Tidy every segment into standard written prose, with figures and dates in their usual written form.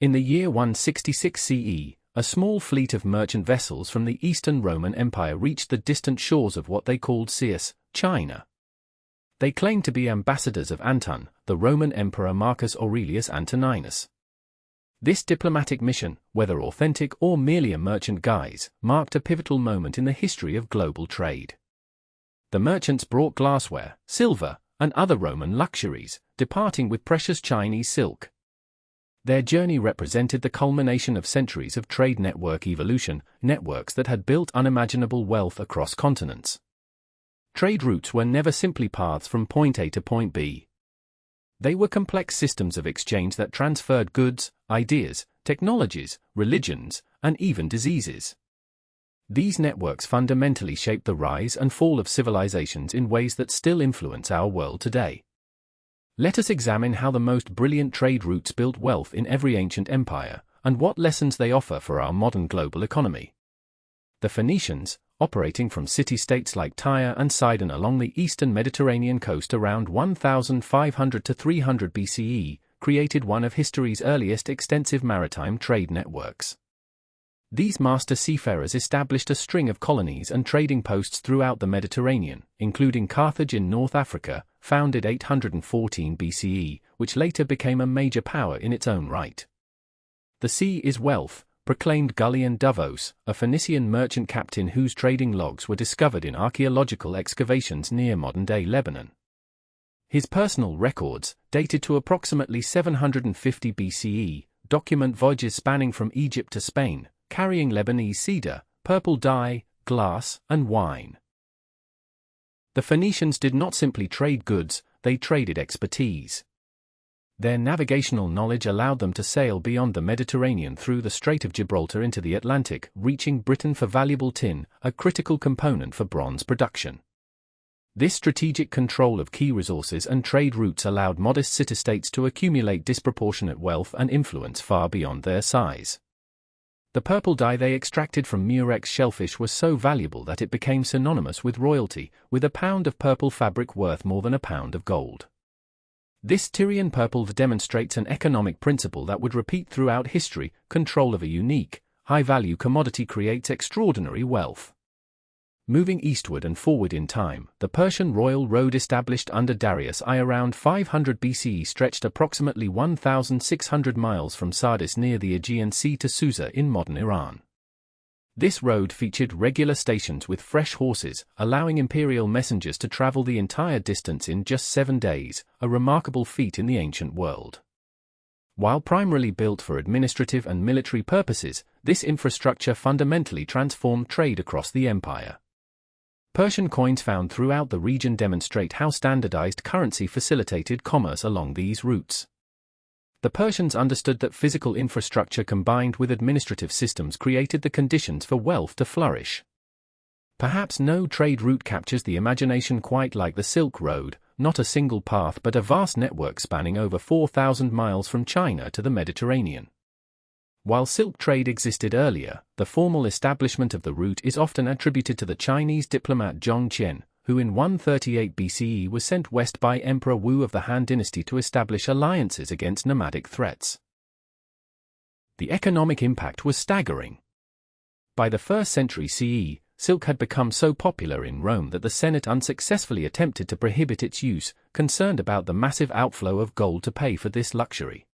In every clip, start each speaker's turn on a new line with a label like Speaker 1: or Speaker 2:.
Speaker 1: In the year 166 CE, a small fleet of merchant vessels from the Eastern Roman Empire reached the distant shores of what they called Cius, China. They claimed to be ambassadors of Anton, the Roman Emperor Marcus Aurelius Antoninus. This diplomatic mission, whether authentic or merely a merchant guise, marked a pivotal moment in the history of global trade. The merchants brought glassware, silver, and other Roman luxuries, departing with precious Chinese silk. Their journey represented the culmination of centuries of trade network evolution, networks that had built unimaginable wealth across continents. Trade routes were never simply paths from point A to point B. They were complex systems of exchange that transferred goods, ideas, technologies, religions, and even diseases. These networks fundamentally shaped the rise and fall of civilizations in ways that still influence our world today. Let us examine how the most brilliant trade routes built wealth in every ancient empire, and what lessons they offer for our modern global economy. The Phoenicians, operating from city-states like Tyre and Sidon along the eastern Mediterranean coast around 1500 to 300 BCE, created one of history's earliest extensive maritime trade networks. These master seafarers established a string of colonies and trading posts throughout the Mediterranean, including Carthage in North Africa, founded 814 BCE, which later became a major power in its own right. "The sea is wealth," proclaimed Gullion Davos, a Phoenician merchant captain whose trading logs were discovered in archaeological excavations near modern-day Lebanon. His personal records, dated to approximately 750 BCE, document voyages spanning from Egypt to Spain, carrying Lebanese cedar, purple dye, glass, and wine. The Phoenicians did not simply trade goods, they traded expertise. Their navigational knowledge allowed them to sail beyond the Mediterranean through the Strait of Gibraltar into the Atlantic, reaching Britain for valuable tin, a critical component for bronze production. This strategic control of key resources and trade routes allowed modest city-states to accumulate disproportionate wealth and influence far beyond their size. The purple dye they extracted from Murex shellfish was so valuable that it became synonymous with royalty, with a pound of purple fabric worth more than a pound of gold. This Tyrian purple demonstrates an economic principle that would repeat throughout history: control of a unique, high-value commodity creates extraordinary wealth. Moving eastward and forward in time, the Persian royal road established under Darius I around 500 BCE stretched approximately 1,600 miles from Sardis near the Aegean Sea to Susa in modern Iran. This road featured regular stations with fresh horses, allowing imperial messengers to travel the entire distance in just 7 days, a remarkable feat in the ancient world. While primarily built for administrative and military purposes, this infrastructure fundamentally transformed trade across the empire. Persian coins found throughout the region demonstrate how standardized currency facilitated commerce along these routes. The Persians understood that physical infrastructure combined with administrative systems created the conditions for wealth to flourish. Perhaps no trade route captures the imagination quite like the Silk Road, not a single path but a vast network spanning over 4,000 miles from China to the Mediterranean. While silk trade existed earlier, the formal establishment of the route is often attributed to the Chinese diplomat Zhong Qian, who in 138 BCE was sent west by Emperor Wu of the Han Dynasty to establish alliances against nomadic threats. The economic impact was staggering. By the 1st century CE, silk had become so popular in Rome that the Senate unsuccessfully attempted to prohibit its use, concerned about the massive outflow of gold to pay for this luxury.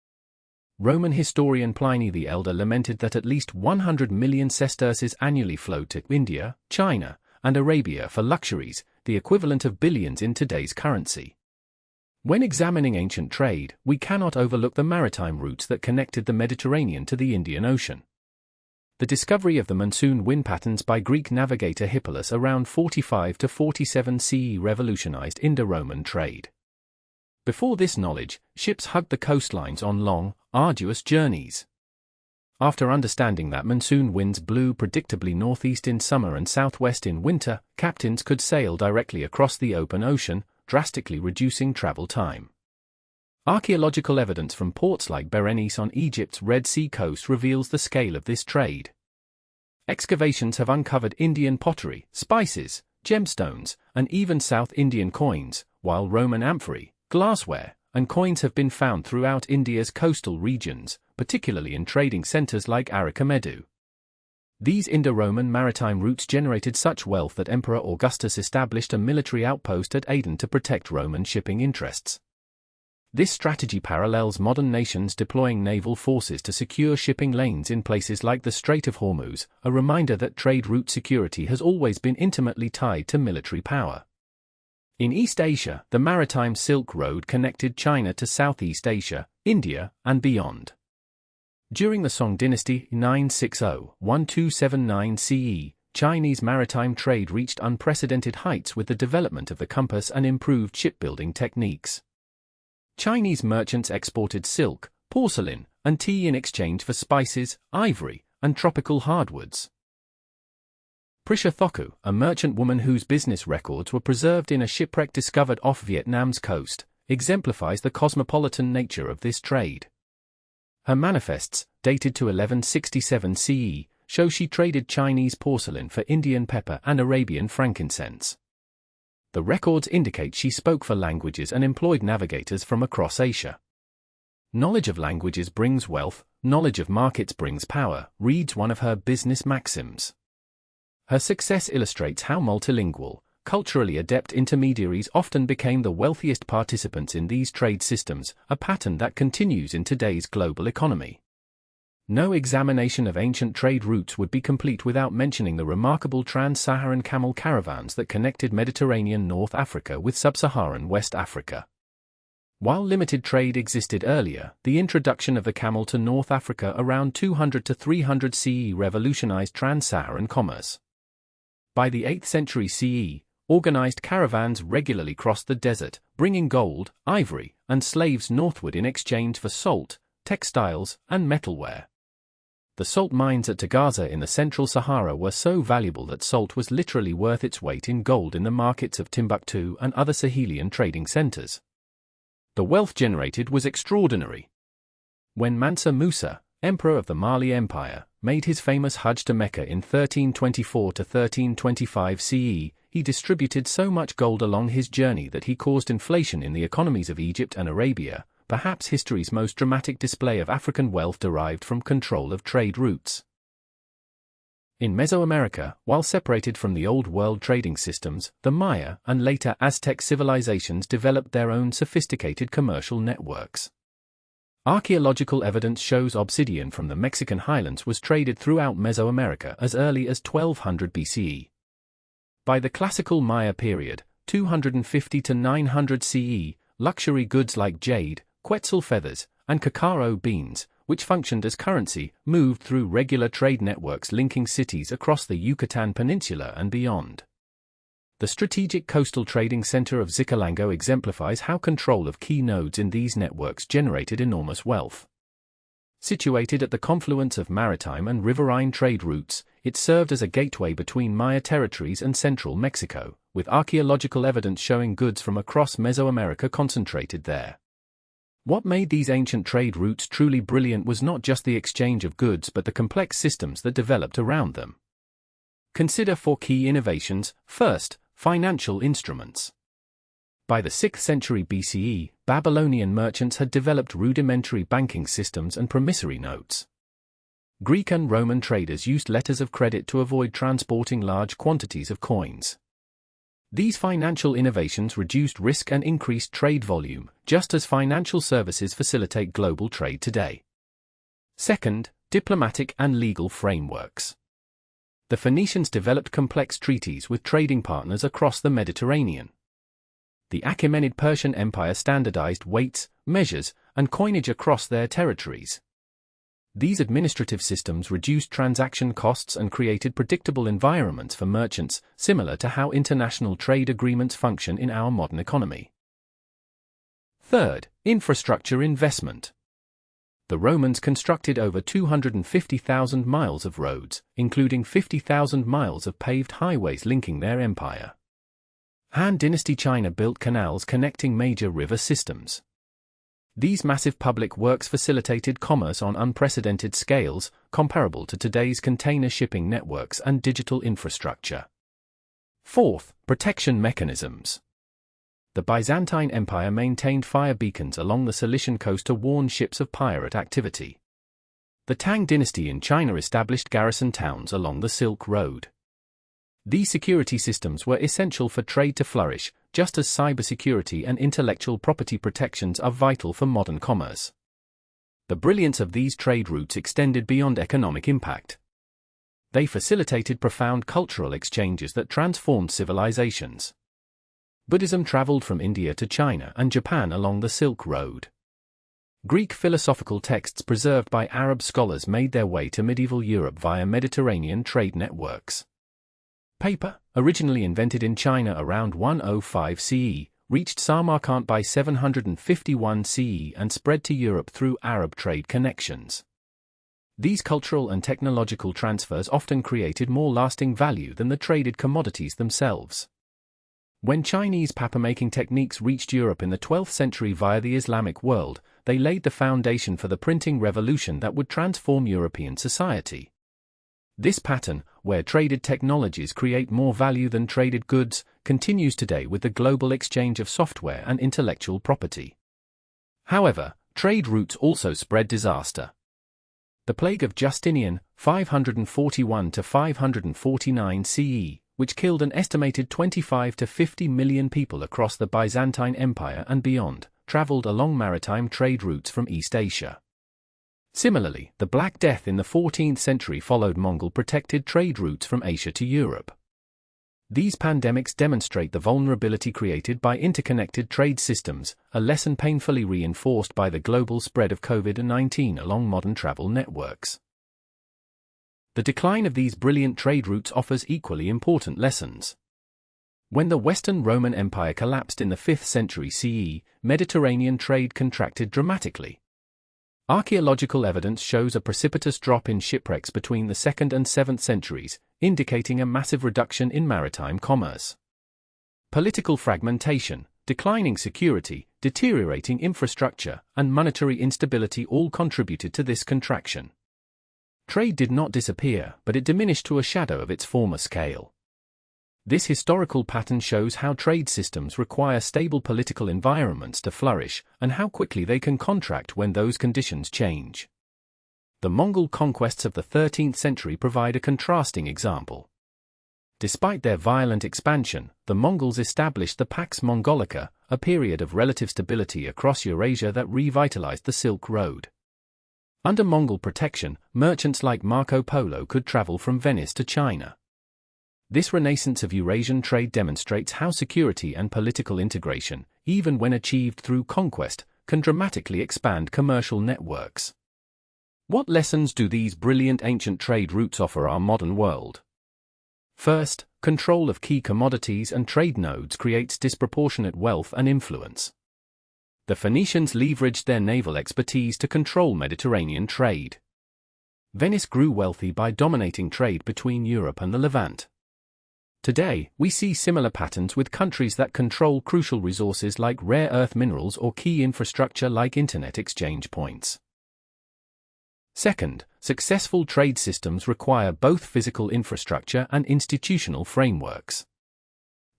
Speaker 1: Roman historian Pliny the Elder lamented that at least 100 million sesterces annually flowed to India, China, and Arabia for luxuries, the equivalent of billions in today's currency. When examining ancient trade, we cannot overlook the maritime routes that connected the Mediterranean to the Indian Ocean. The discovery of the monsoon wind patterns by Greek navigator Hippolus around 45 to 47 CE revolutionized Indo-Roman trade. Before this knowledge, ships hugged the coastlines on long, arduous journeys. After understanding that monsoon winds blew predictably northeast in summer and southwest in winter, captains could sail directly across the open ocean, drastically reducing travel time. Archaeological evidence from ports like Berenice on Egypt's Red Sea coast reveals the scale of this trade. Excavations have uncovered Indian pottery, spices, gemstones, and even South Indian coins, while Roman amphorae, glassware, and coins have been found throughout India's coastal regions, particularly in trading centers like Arikamedu. These Indo-Roman maritime routes generated such wealth that Emperor Augustus established a military outpost at Aden to protect Roman shipping interests. This strategy parallels modern nations deploying naval forces to secure shipping lanes in places like the Strait of Hormuz, a reminder that trade route security has always been intimately tied to military power. In East Asia, the Maritime Silk Road connected China to Southeast Asia, India, and beyond. During the Song dynasty 960–1279 CE, Chinese maritime trade reached unprecedented heights with the development of the compass and improved shipbuilding techniques. Chinese merchants exported silk, porcelain, and tea in exchange for spices, ivory, and tropical hardwoods. Prisha Thoku, a merchant woman whose business records were preserved in a shipwreck discovered off Vietnam's coast, exemplifies the cosmopolitan nature of this trade. Her manifests, dated to 1167 CE, show she traded Chinese porcelain for Indian pepper and Arabian frankincense. The records indicate she spoke 4 languages and employed navigators from across Asia. "Knowledge of languages brings wealth, knowledge of markets brings power," reads one of her business maxims. Her success illustrates how multilingual, culturally adept intermediaries often became the wealthiest participants in these trade systems, a pattern that continues in today's global economy. No examination of ancient trade routes would be complete without mentioning the remarkable trans-Saharan camel caravans that connected Mediterranean North Africa with sub-Saharan West Africa. While limited trade existed earlier, the introduction of the camel to North Africa around 200 to 300 CE revolutionized trans-Saharan commerce. By the 8th century CE, organized caravans regularly crossed the desert, bringing gold, ivory, and slaves northward in exchange for salt, textiles, and metalware. The salt mines at Tagaza in the Central Sahara were so valuable that salt was literally worth its weight in gold in the markets of Timbuktu and other Sahelian trading centers. The wealth generated was extraordinary. When Mansa Musa, emperor of the Mali Empire, made his famous Hajj to Mecca in 1324 to 1325 CE, he distributed so much gold along his journey that he caused inflation in the economies of Egypt and Arabia, perhaps history's most dramatic display of African wealth derived from control of trade routes. In Mesoamerica, while separated from the Old World trading systems, the Maya and later Aztec civilizations developed their own sophisticated commercial networks. Archaeological evidence shows obsidian from the Mexican highlands was traded throughout Mesoamerica as early as 1200 BCE. By the classical Maya period, 250 to 900 CE, luxury goods like jade, quetzal feathers, and cacao beans, which functioned as currency, moved through regular trade networks linking cities across the Yucatan Peninsula and beyond. The strategic coastal trading center of Zikalango exemplifies how control of key nodes in these networks generated enormous wealth. Situated at the confluence of maritime and riverine trade routes, it served as a gateway between Maya territories and central Mexico, with archaeological evidence showing goods from across Mesoamerica concentrated there. What made these ancient trade routes truly brilliant was not just the exchange of goods but the complex systems that developed around them. Consider 4 key innovations. First, financial instruments. By the 6th century BCE, Babylonian merchants had developed rudimentary banking systems and promissory notes. Greek and Roman traders used letters of credit to avoid transporting large quantities of coins. These financial innovations reduced risk and increased trade volume, just as financial services facilitate global trade today. Second, diplomatic and legal frameworks. The Phoenicians developed complex treaties with trading partners across the Mediterranean. The Achaemenid Persian Empire standardized weights, measures, and coinage across their territories. These administrative systems reduced transaction costs and created predictable environments for merchants, similar to how international trade agreements function in our modern economy. Third, infrastructure investment. The Romans constructed over 250,000 miles of roads, including 50,000 miles of paved highways linking their empire. Han Dynasty China built canals connecting major river systems. These massive public works facilitated commerce on unprecedented scales, comparable to today's container shipping networks and digital infrastructure. Fourth, protection mechanisms. the Byzantine Empire maintained fire beacons along the Cilician coast to warn ships of pirate activity. The Tang dynasty in China established garrison towns along the Silk Road. These security systems were essential for trade to flourish, just as cybersecurity and intellectual property protections are vital for modern commerce. The brilliance of these trade routes extended beyond economic impact. They facilitated profound cultural exchanges that transformed civilizations. Buddhism traveled from India to China and Japan along the Silk Road. Greek philosophical texts preserved by Arab scholars made their way to medieval Europe via Mediterranean trade networks. Paper, originally invented in China around 105 CE, reached Samarkand by 751 CE and spread to Europe through Arab trade connections. These cultural and technological transfers often created more lasting value than the traded commodities themselves. When Chinese paper-making techniques reached Europe in the 12th century via the Islamic world, they laid the foundation for the printing revolution that would transform European society. This pattern, where traded technologies create more value than traded goods, continues today with the global exchange of software and intellectual property. However, trade routes also spread disaster. The plague of Justinian, 541 to 549 CE, which killed an estimated 25 to 50 million people across the Byzantine Empire and beyond, traveled along maritime trade routes from East Asia. Similarly, the Black Death in the 14th century followed Mongol-protected trade routes from Asia to Europe. These pandemics demonstrate the vulnerability created by interconnected trade systems, a lesson painfully reinforced by the global spread of COVID-19 along modern travel networks. The decline of these brilliant trade routes offers equally important lessons. When the Western Roman Empire collapsed in the 5th century CE, Mediterranean trade contracted dramatically. Archaeological evidence shows a precipitous drop in shipwrecks between the 2nd and 7th centuries, indicating a massive reduction in maritime commerce. Political fragmentation, declining security, deteriorating infrastructure, and monetary instability all contributed to this contraction. Trade did not disappear, but it diminished to a shadow of its former scale. This historical pattern shows how trade systems require stable political environments to flourish, and how quickly they can contract when those conditions change. The Mongol conquests of the 13th century provide a contrasting example. Despite their violent expansion, the Mongols established the Pax Mongolica, a period of relative stability across Eurasia that revitalized the Silk Road. Under Mongol protection, merchants like Marco Polo could travel from Venice to China. This renaissance of Eurasian trade demonstrates how security and political integration, even when achieved through conquest, can dramatically expand commercial networks. What lessons do these brilliant ancient trade routes offer our modern world? First, control of key commodities and trade nodes creates disproportionate wealth and influence. The Phoenicians leveraged their naval expertise to control Mediterranean trade. Venice grew wealthy by dominating trade between Europe and the Levant. Today, we see similar patterns with countries that control crucial resources like rare earth minerals or key infrastructure like internet exchange points. Second, successful trade systems require both physical infrastructure and institutional frameworks.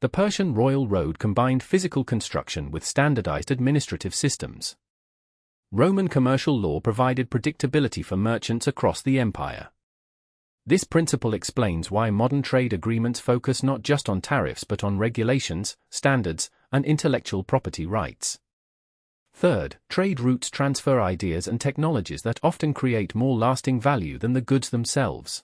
Speaker 1: The Persian Royal Road combined physical construction with standardized administrative systems. Roman commercial law provided predictability for merchants across the empire. This principle explains why modern trade agreements focus not just on tariffs but on regulations, standards, and intellectual property rights. Third, trade routes transfer ideas and technologies that often create more lasting value than the goods themselves.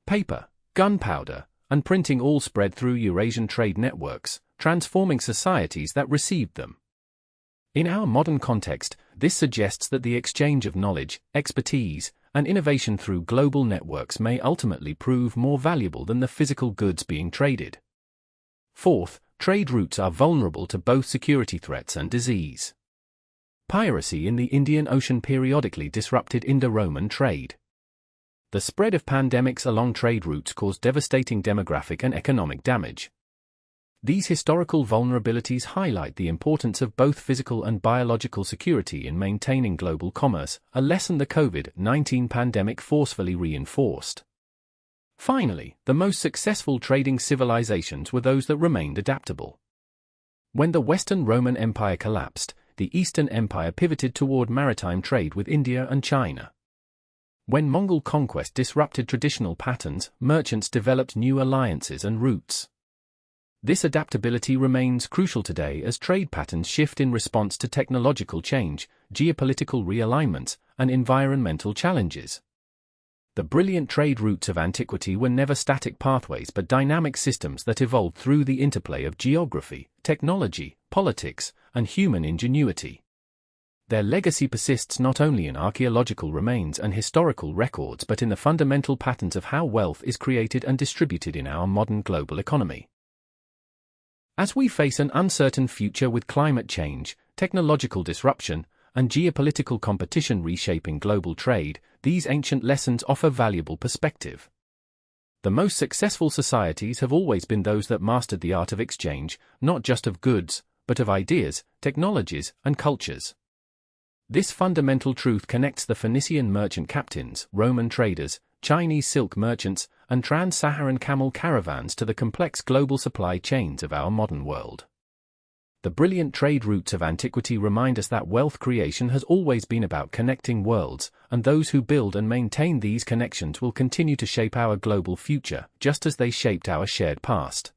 Speaker 1: Paper, gunpowder, and printing all spread through Eurasian trade networks, transforming societies that received them. In our modern context, this suggests that the exchange of knowledge, expertise, and innovation through global networks may ultimately prove more valuable than the physical goods being traded. Fourth, trade routes are vulnerable to both security threats and disease. Piracy in the Indian Ocean periodically disrupted Indo-Roman trade. The spread of pandemics along trade routes caused devastating demographic and economic damage. These historical vulnerabilities highlight the importance of both physical and biological security in maintaining global commerce, a lesson the COVID-19 pandemic forcefully reinforced. Finally, the most successful trading civilizations were those that remained adaptable. When the Western Roman Empire collapsed, the Eastern Empire pivoted toward maritime trade with India and China. When Mongol conquest disrupted traditional patterns, merchants developed new alliances and routes. This adaptability remains crucial today as trade patterns shift in response to technological change, geopolitical realignments, and environmental challenges. The brilliant trade routes of antiquity were never static pathways but dynamic systems that evolved through the interplay of geography, technology, politics, and human ingenuity. Their legacy persists not only in archaeological remains and historical records but in the fundamental patterns of how wealth is created and distributed in our modern global economy. As we face an uncertain future with climate change, technological disruption, and geopolitical competition reshaping global trade, these ancient lessons offer valuable perspective. The most successful societies have always been those that mastered the art of exchange, not just of goods, but of ideas, technologies, and cultures. This fundamental truth connects the Phoenician merchant captains, Roman traders, Chinese silk merchants, and trans-Saharan camel caravans to the complex global supply chains of our modern world. The brilliant trade routes of antiquity remind us that wealth creation has always been about connecting worlds, and those who build and maintain these connections will continue to shape our global future, just as they shaped our shared past.